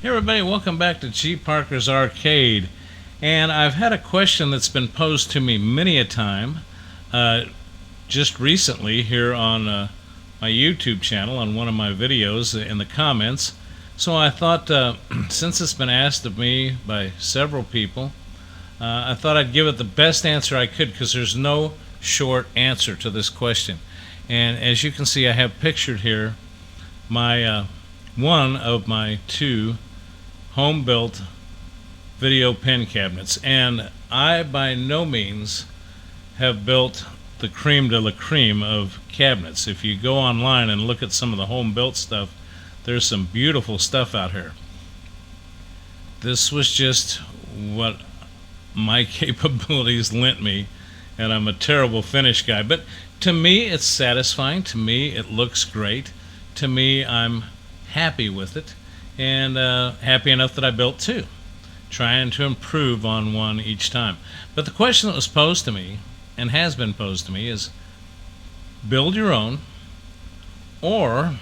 Hey everybody, welcome back to G.Parkers Arcade. And I've had a question that's been posed to me many a time, just recently here on my YouTube channel on one of my videos in the comments. So I thought, since it's been asked of me by several people, I thought I'd give it the best answer I could, because there's no short answer to this question. And as you can see, I have pictured here my one of my two home-built video pen cabinets, and I by no means have built the creme de la creme of cabinets. If you go online and look at some of the home-built stuff, there's some beautiful stuff out here. This was just what my capabilities lent me, and I'm a terrible finish guy, but to me it's satisfying. To me it looks great. To me, I'm happy with it, and happy enough that I built two, trying to improve on one each time. But the question that was posed to me, and has been posed to me, is build your own, or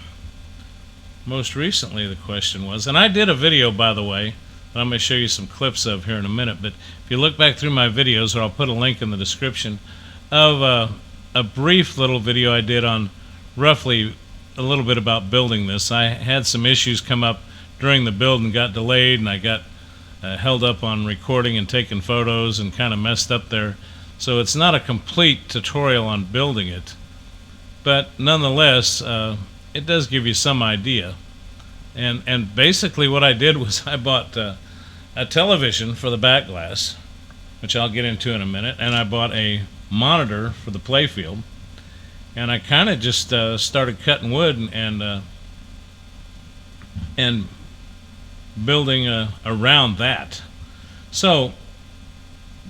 most recently the question was, and I did a video, by the way, that I'm going to show you some clips of here in a minute, but if you look back through my videos, or I'll put a link in the description, of a brief little video I did on roughly a little bit about building this. I had some issues come up during the build and got delayed, and I got held up on recording and taking photos and kind of messed up there. So it's not a complete tutorial on building it, but nonetheless it does give you some idea. And basically what I did was I bought a television for the back glass, which I'll get into in a minute, and I bought a monitor for the playfield, and I kind of just started cutting wood and building around that. So,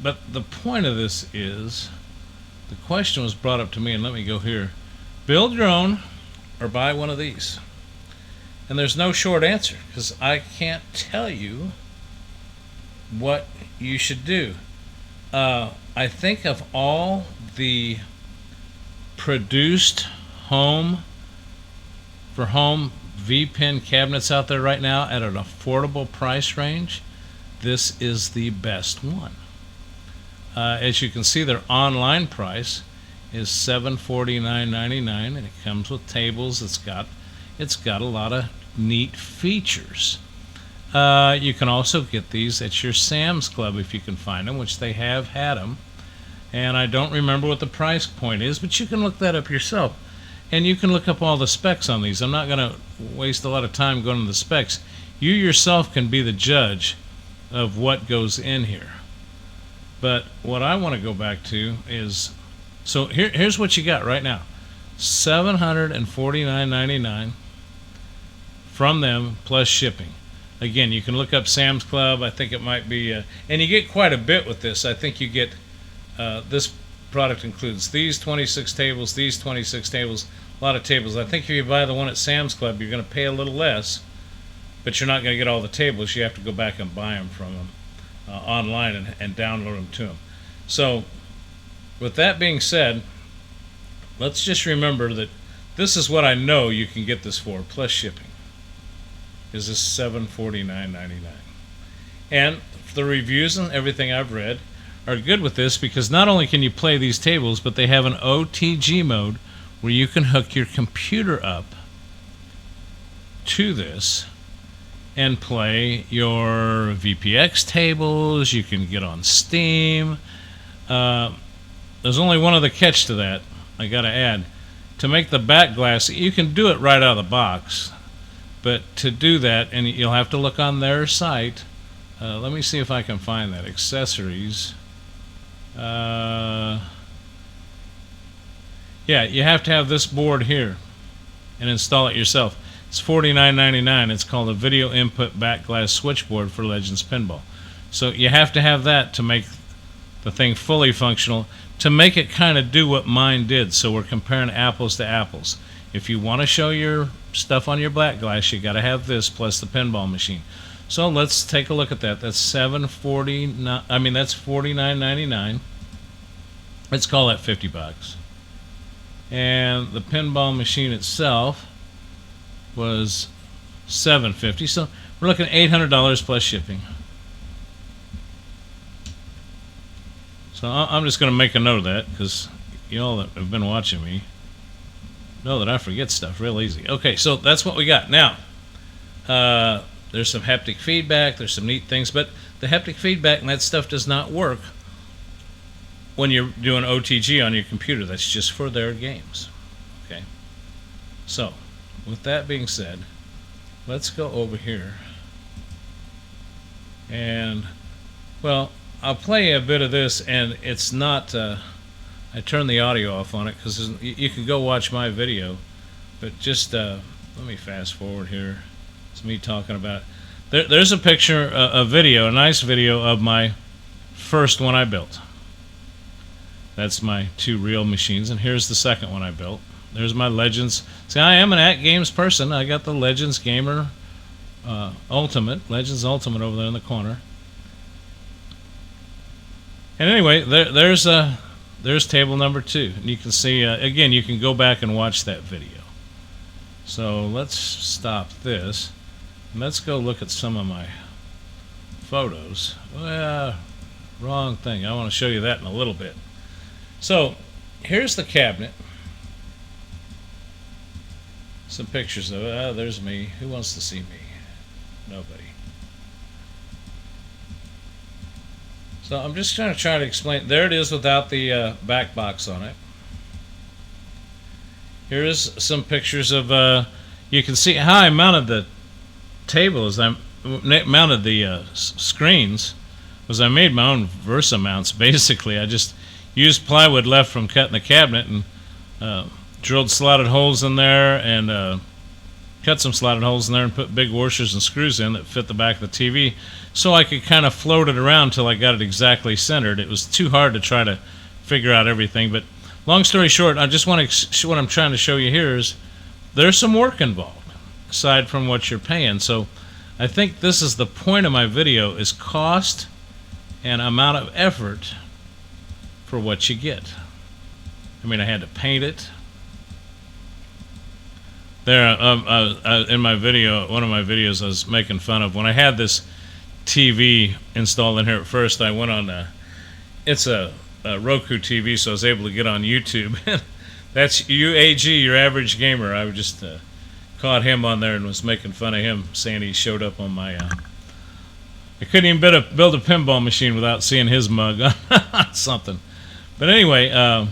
but the point of this is, the question was brought up to me, and let me go here: build your own or buy one of these? And there's no short answer, because I can't tell you what you should do. I think of all the produced home V-Pen cabinets out there right now at an affordable price range, this is the best one. As you can see, their online price is $749.99, and it comes with tables. It's got a lot of neat features. You can also get these at your Sam's Club if you can find them, which they have had them. And I don't remember what the price point is, but you can look that up yourself. And you can look up all the specs on these. I'm not going to waste a lot of time going to the specs. You yourself can be the judge of what goes in here. But what I want to go back to is, so here's what you got right now. $749.99 from them plus shipping. Again, you can look up Sam's Club. I think it might be, and you get quite a bit with this. I think you get, this product includes these 26 tables, these 26 tables, a lot of tables. I think if you buy the one at Sam's Club, you're going to pay a little less, but you're not going to get all the tables. You have to go back and buy them from them online and download them to them. So, with that being said, let's just remember that this is what I know you can get this for, plus shipping, is this $749.99. And the reviews and everything I've read are good with this, because not only can you play these tables, but they have an OTG mode where you can hook your computer up to this and play your VPX tables. You can get on Steam. There's only one other catch to that I gotta add. To make the back glass, you can do it right out of the box, but to do that, and you'll have to look on their site. Let me see if I can find that. Accessories. Yeah, you have to have this board here and install it yourself. It's $49.99. It's called a Video Input Back Glass Switchboard for Ledgends Pinball. So you have to have that to make the thing fully functional, to make it kind of do what mine did. So we're comparing apples to apples. If you want to show your stuff on your black glass, you got to have this plus the pinball machine. So let's take a look at that. That's $749. I mean, that's $49.99. Let's call that $50. And the pinball machine itself was $750. So We're looking at $800 plus shipping. So I'm just going to make a note of that, because you all that have been watching me know that I forget stuff real easy. Okay, so that's what we got. Now, there's some haptic feedback, there's some neat things, but the haptic feedback and that stuff does not work when you're doing OTG on your computer. That's just for their games. Okay. So, with that being said, let's go over here. And, well, I'll play a bit of this, and it's not, I turned the audio off on it because you can go watch my video, but just, let me fast forward here. It's me talking about it. There's a picture, a video, a nice video of my first one I built. That's my two real machines, and here's the second one I built. There's my Ledgends. See, I am an AtGames person. I got the Ledgends Gamer Ultimate, Ledgends Ultimate over there in the corner. And anyway, there's table number 2. And you can see, again, you can go back and watch that video. So let's stop this. And let's go look at some of my photos. Well, wrong thing. I want to show you that in a little bit. So here's the cabinet. Some pictures of it. There's me. Who wants to see me? Nobody. So I'm just going to try to explain. There it is without the back box on it. Here's some pictures of, you can see how I mounted the table as I mounted the screens. Was I made my own Versa mounts, basically. I just used plywood left from cutting the cabinet and drilled slotted holes in there and cut some slotted holes in there and put big washers and screws in that fit the back of the TV so I could kind of float it around until I got it exactly centered. It was too hard to try to figure out everything, but long story short, I just want to what I'm trying to show you here is there's some work involved aside from what you're paying. So I think this is the point of my video, is cost and amount of effort for what you get. I mean, I had to paint it. There, in my video, one of my videos, I was making fun of when I had this TV installed in here at first. I went on, it's a Roku TV, so I was able to get on YouTube. That's UAG, your average gamer. I just caught him on there and was making fun of him, saying he showed up on my. I couldn't even build a pinball machine without seeing his mug on something. But anyway.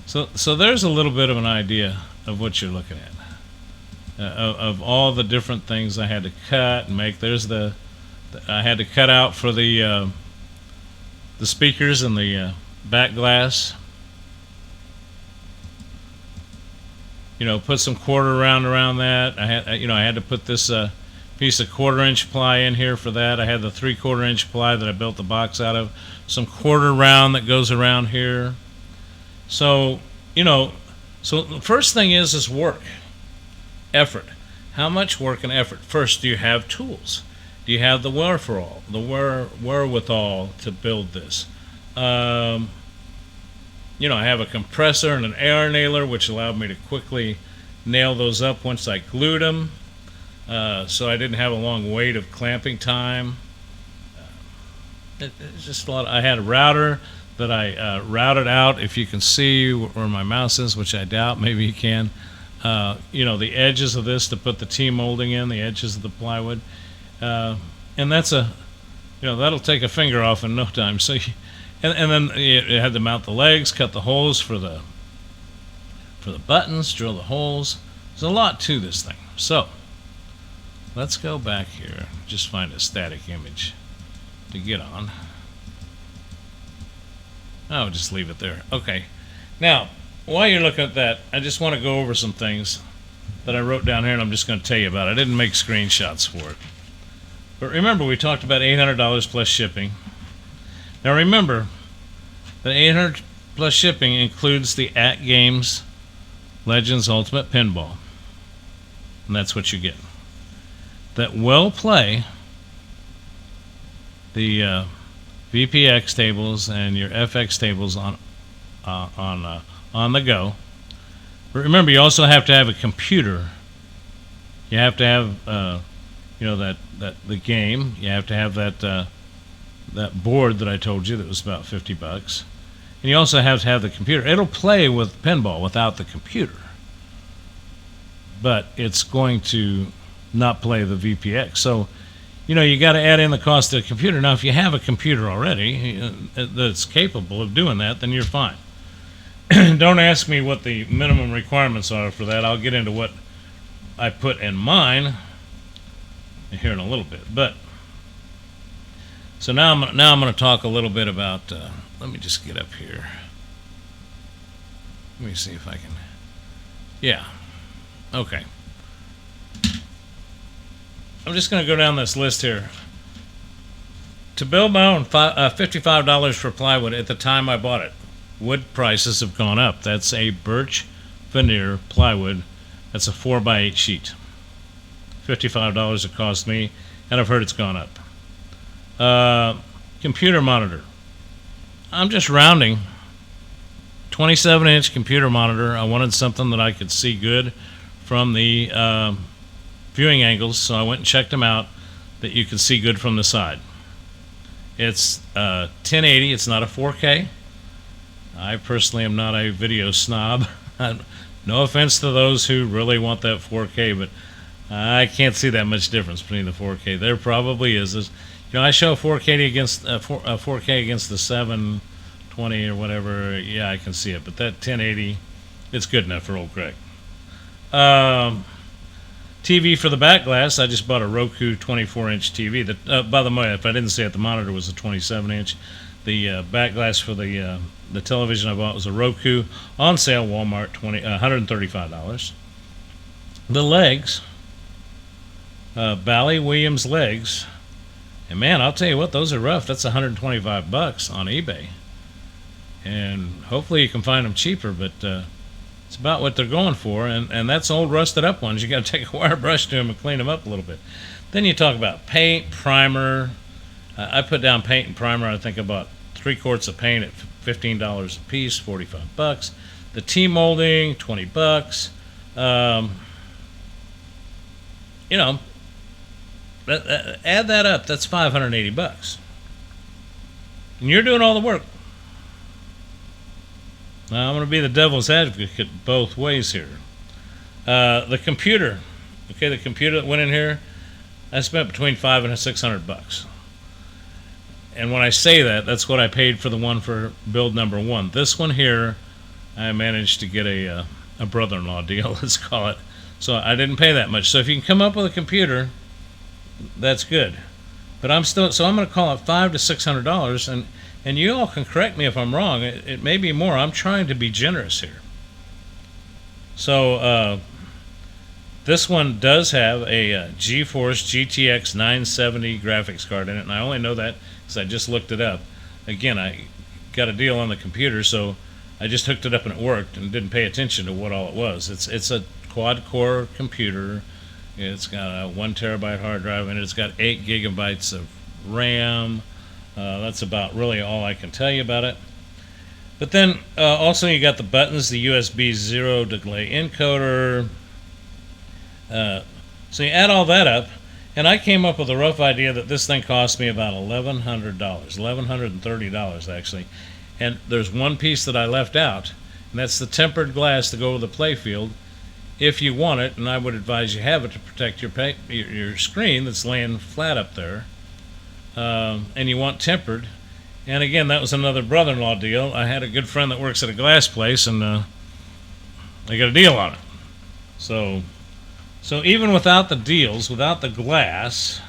So there's a little bit of an idea of what you're looking at, of all the different things I had to cut and make. There's I had to cut out for the speakers and the back glass. You know, put some quarter round around that. I had to put this piece of 1/4-inch ply in here for that. I had the 3/4-inch ply that I built the box out of. Some quarter round that goes around here. So, so the first thing is work, effort. How much work and effort? First, do you have tools? Do you have the wherewithal to build this? I have a compressor and an air nailer, which allowed me to quickly nail those up once I glued them, so I didn't have a long wait of clamping time. It's just a lot. I had a router that I routed out, if you can see where my mouse is, which I doubt, maybe you can. The edges of this to put the T-molding in, the edges of the plywood. And that's that'll take a finger off in no time. So, and then you had to mount the legs, cut the holes for the buttons, drill the holes. There's a lot to this thing. So, let's go back here, just find a static image to get on. I'll just leave it there. Okay. Now, while you're looking at that, I just want to go over some things that I wrote down here, and I'm just going to tell you about it. I didn't make screenshots for it. But remember, we talked about $800 plus shipping. Now remember, the $800 plus shipping includes the AtGames Ledgends Ultimate Pinball. And that's what you get. That will play the VPX tables and your FX tables on the go. But remember, you also have to have a computer You have to have the game. You have to have that board that I told you that was about $50, and you also have to have the computer. It'll play with pinball without the computer, but it's going to not play the VPX. So, you got to add in the cost of the computer. Now, if you have a computer already that's capable of doing that, then you're fine. Don't ask me what the minimum requirements are for that. I'll get into what I put in mine here in a little bit. But so now I'm going to talk a little bit about. Let me just get up here. Let me see if I can. Yeah. Okay. I'm just going to go down this list here. To build my own, $55 for plywood at the time I bought it. Wood prices have gone up. That's a birch veneer plywood. That's a 4x8 sheet. $55 it cost me, and I've heard it's gone up. Computer monitor. I'm just rounding. 27-inch computer monitor. I wanted something that I could see good from the viewing angles, so I went and checked them out that you can see good from the side. It's 1080. It's not a 4K. I personally am not a video snob. No offense to those who really want that 4K, but I can't see that much difference between the 4K. There probably is. I show 4K against 4K against the 720 or whatever. Yeah, I can see it, but that 1080, it's good enough for old Craig. TV for the back glass. I just bought a Roku 24-inch TV. That, by the way, if I didn't say it, the monitor was a 27-inch. The back glass for the television I bought was a Roku, on sale, Walmart, $135. The legs, Bally Williams legs, and man, I'll tell you what, those are rough. That's $125 on eBay, and hopefully you can find them cheaper, but it's about what they're going for, and that's old rusted up ones. You got to take a wire brush to them and clean them up a little bit. Then you talk about paint, primer. I put down paint and primer. I think about 3 quarts of paint at $15 a piece, $45. The T-molding, $20. Add that up. That's $580, and you're doing all the work. Now, I'm going to be the devil's advocate both ways here. The computer, the computer that went in here, I spent between $500 and $600. And when I say that, that's what I paid for the one for build number 1. This one here, I managed to get a brother-in-law deal, let's call it. So I didn't pay that much. So if you can come up with a computer, that's good. But I'm going to call it $500 to $600, and you all can correct me if I'm wrong. It may be more. I'm trying to be generous here. So this one does have a GeForce GTX 970 graphics card in it, and I only know that because I just looked it up. Again, I got a deal on the computer, so I just hooked it up and it worked and didn't pay attention to what all it was. It's a quad-core computer. It's got a 1 terabyte hard drive in it. It's got 8 gigabytes of RAM. That's about really all I can tell you about it. But then also you got the buttons, the USB 0 delay encoder. So you add all that up, and I came up with a rough idea that this thing cost me about $1,100, $1,130 actually. And there's one piece that I left out, and that's the tempered glass to go with the playfield. If you want it, and I would advise you have it to protect your screen that's laying flat up there, and you want tempered. And again, that was another brother-in-law deal. I had a good friend that works at a glass place, and I got a deal on it. So even without the deals, without the glass,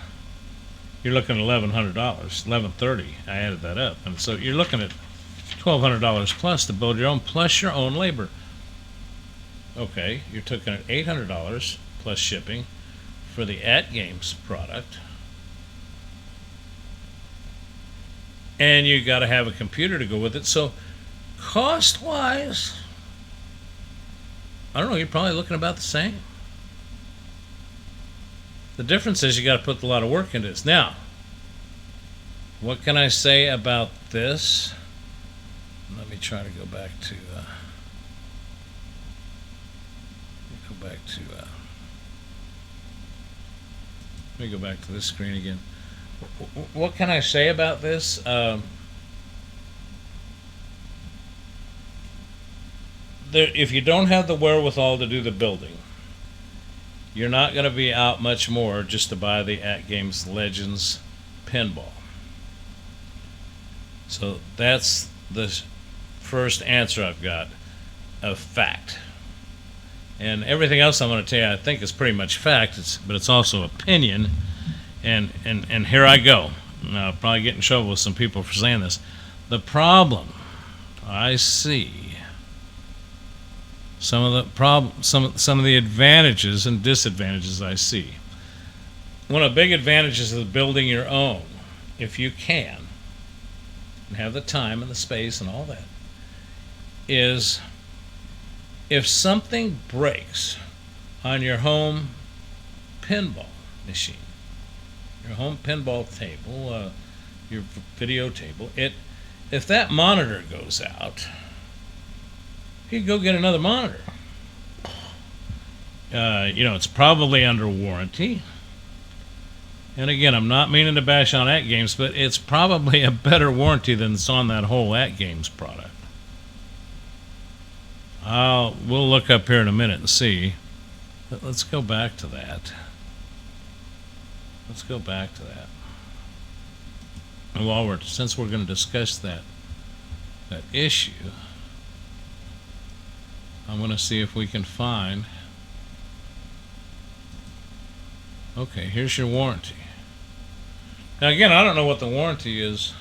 you're looking at $1,100, $1,130. I added that up, and so you're looking at $1,200 plus to build your own, plus your own labor. Okay, you're looking at $800 plus shipping for the AtGames product. And you got to have a computer to go with it. So cost-wise, I don't know, you're probably looking about the same. The difference is you got to put a lot of work into this. Now, what can I say about this? Let me try to go back to Let me go back to this screen again. What can I say about this? If you don't have the wherewithal to do the building, you're not going to be out much more just to buy the AtGames Ledgends pinball. So that's the first answer I've got of fact. And everything else I'm going to tell you I think is pretty much fact, but it's also opinion. And here I go. Now, I'll probably get in trouble with some people for saying this. The problem I see, some of the advantages and disadvantages I see. One of the big advantages of building your own, if you can, and have the time and the space and all that, is if something breaks on your home pinball machine, your home pinball table, your video table, if that monitor goes out, you can go get another monitor. It's probably under warranty. And again, I'm not meaning to bash on AtGames, but it's probably a better warranty than it's on that whole AtGames product. We'll look up here in a minute and see. But let's go back to that. And since we're going to discuss that issue, I'm going to see if we can find. Okay, here's your warranty. Now again, I don't know what the warranty is.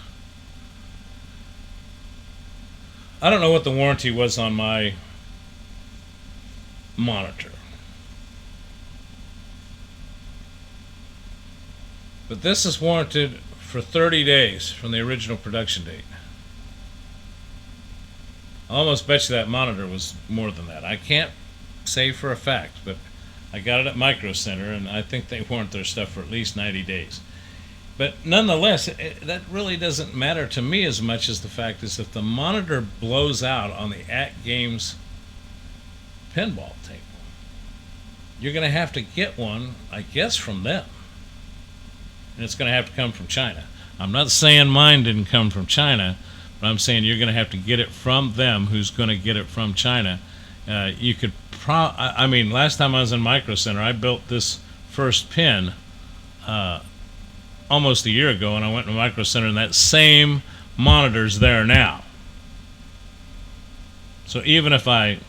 I don't know what the warranty was on my monitor. But this is warranted for 30 days from the original production date. I almost bet you that monitor was more than that. I can't say for a fact, but I got it at Micro Center, and I think they warrant their stuff for at least 90 days. But nonetheless, that really doesn't matter to me as much as the fact is if the monitor blows out on the AtGames pinball table, you're going to have to get one, I guess, from them. And it's going to have to come from China. I'm not saying mine didn't come from China, but I'm saying you're going to have to get it from them, who's going to get it from China. You could last time I was in Micro Center, I built this first pin almost a year ago, and I went to Micro Center, and that same monitor's there now. So even if I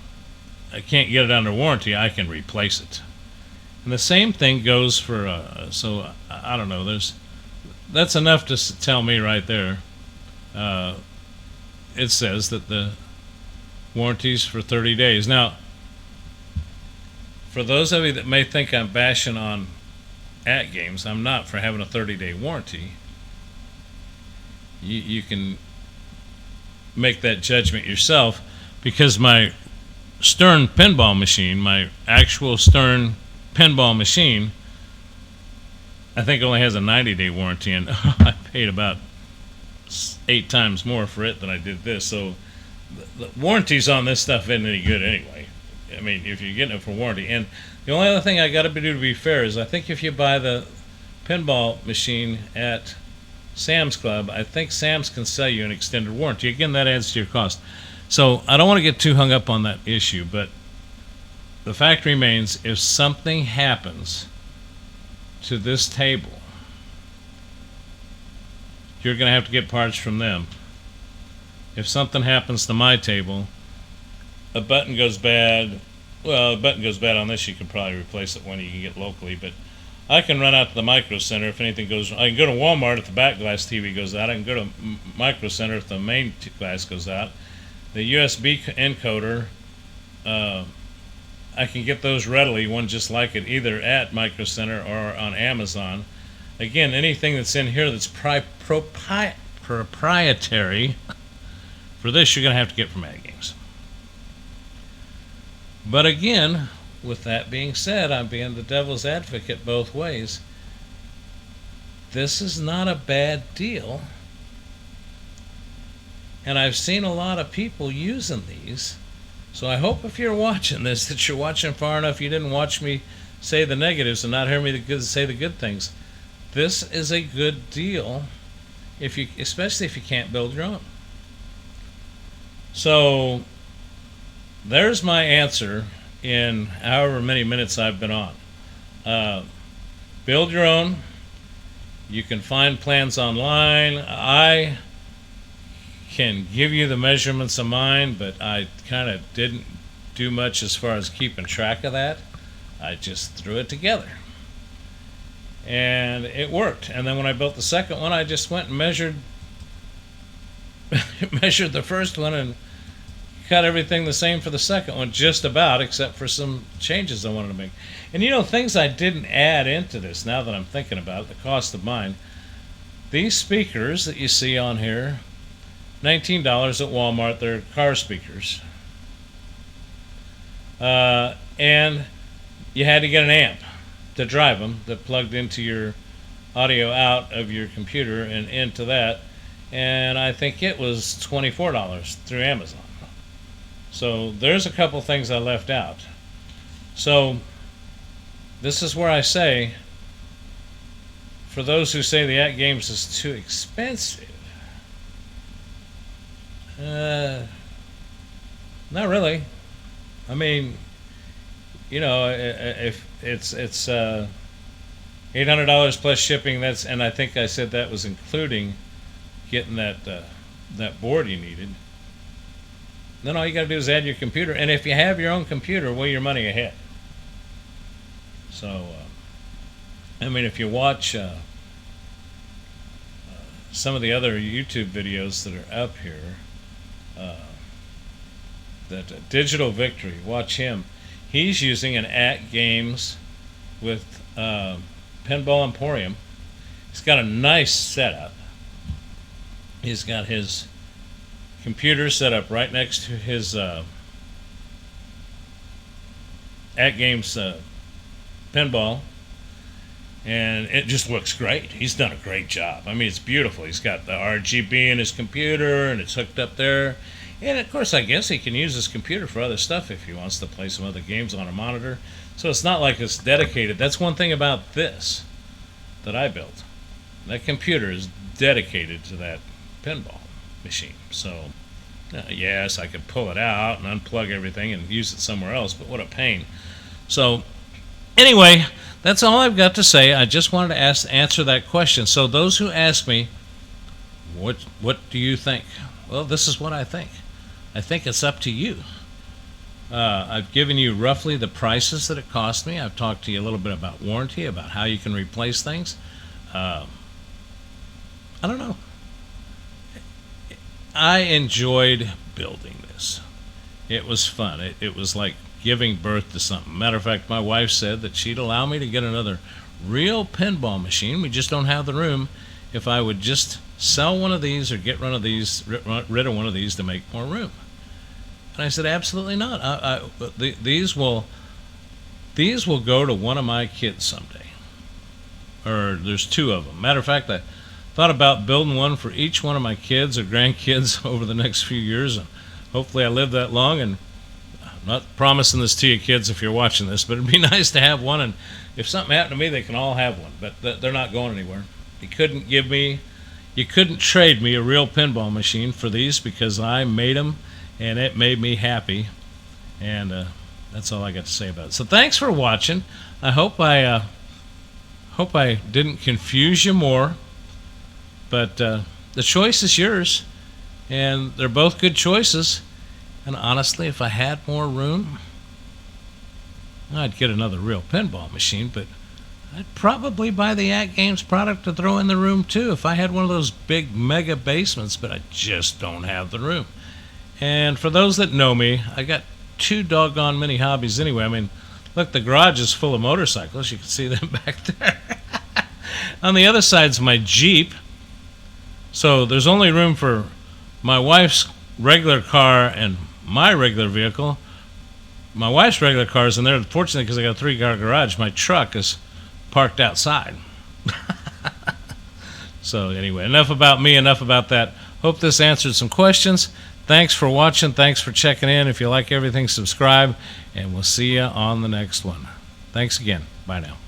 can't get it under warranty, I can replace it. And the same thing goes for, so I don't know, that's enough to tell me right there. It says that the warranty's for 30 days. Now, for those of you that may think I'm bashing on AtGames, I'm not, for having a 30-day warranty. You can make that judgment yourself, because my Stern pinball machine, my actual Stern pinball machine, I think only has a 90-day warranty, and I paid about 8 times more for it than I did this. So the warranties on this stuff isn't any good anyway. I mean, if you're getting it for warranty. And the only other thing I got to do to be fair is I think if you buy the pinball machine at Sam's Club, I think Sam's can sell you an extended warranty. Again, that adds to your cost. So I don't want to get too hung up on that issue, but the fact remains, if something happens to this table, you're going to have to get parts from them. If something happens to my table, a button goes bad. Well, a button goes bad on this, you can probably replace it when you can get locally, but I can run out to the Micro Center if anything goes wrong. I can go to Walmart if the back glass TV goes out. I can go to Micro Center if the main glass goes out. The USB encoder, I can get those readily, one just like it, either at Micro Center or on Amazon. Again, anything that's in here that's proprietary, for this you're going to have to get from AtGames. But again, with that being said, I'm being the devil's advocate both ways. This is not a bad deal. And I've seen a lot of people using these. So I hope if you're watching this, that you're watching far enough you didn't watch me say the negatives and not hear me say the good things. This is a good deal, especially if you can't build your own. So there's my answer in however many minutes I've been on. Build your own. You can find plans online. I can give you the measurements of mine, but I kind of didn't do much as far as keeping track of that. I just threw it together. And it worked. And then when I built the second one, I just went and measured the first one and cut everything the same for the second one, just about, except for some changes I wanted to make. And you know, things I didn't add into this, now that I'm thinking about it, the cost of mine. These speakers that you see on here, $19 at Walmart, they're car speakers. And you had to get an amp to drive them that plugged into your audio out of your computer and into that. And I think it was $24 through Amazon. So there's a couple things I left out. So this is where I say, for those who say the AtGames is too expensive, not really. I mean, you know, if it's $800 plus shipping, and I think I said that was including getting that board you needed. Then all you got to do is add your computer, and if you have your own computer, weigh your money ahead. So, I mean, if you watch some of the other YouTube videos that are up here, that Digital Victory, watch him. He's using an AtGames with Pinball Emporium. He's got a nice setup. He's got his computer set up right next to his AtGames pinball, and it just looks great. He's done a great job. I mean, it's beautiful. He's got the RGB in his computer, and it's hooked up there. And of course, I guess he can use his computer for other stuff if he wants to play some other games on a monitor. So it's not like it's dedicated. That's one thing about this that I built. That computer is dedicated to that pinball machine. So yes, I could pull it out and unplug everything and use it somewhere else, but what a pain. So anyway, that's all I've got to say. I just wanted to answer that question. So those who ask me, what do you think? Well, this is what I think. I think it's up to you. I've given you roughly the prices that it cost me. I've talked to you a little bit about warranty, about how you can replace things. I don't know. I enjoyed building this. It was fun. It was like giving birth to something. Matter of fact, my wife said that she'd allow me to get another real pinball machine. We just don't have the room. If I would just sell one of these or get rid of one of these to make more room. And I said, absolutely not. These will go to one of my kids someday. Or there's two of them. Matter of fact, I thought about building one for each one of my kids or grandkids over the next few years. And hopefully I live that long. And I'm not promising this to you kids if you're watching this, but it'd be nice to have one. And if something happened to me, they can all have one. But they're not going anywhere. You couldn't trade me a real pinball machine for these because I made them and it made me happy. And that's all I got to say about it. So thanks for watching. I hope I didn't confuse you more. But the choice is yours. And they're both good choices. And honestly, if I had more room, I'd get another real pinball machine. But I'd probably buy the AtGames product to throw in the room too if I had one of those big mega basements, but I just don't have the room. And for those that know me, I got too doggone many hobbies anyway. I mean, look, the garage is full of motorcycles. You can see them back there. On the other side's my Jeep. So there's only room for my wife's regular car and my regular vehicle. My wife's regular car is in there. Fortunately, because I got a 3-car garage, my truck is parked outside. So anyway, enough about me, enough about that. Hope this answered some questions. Thanks for watching. Thanks for checking in. If you like everything, subscribe, and we'll see you on the next one. Thanks again. Bye now.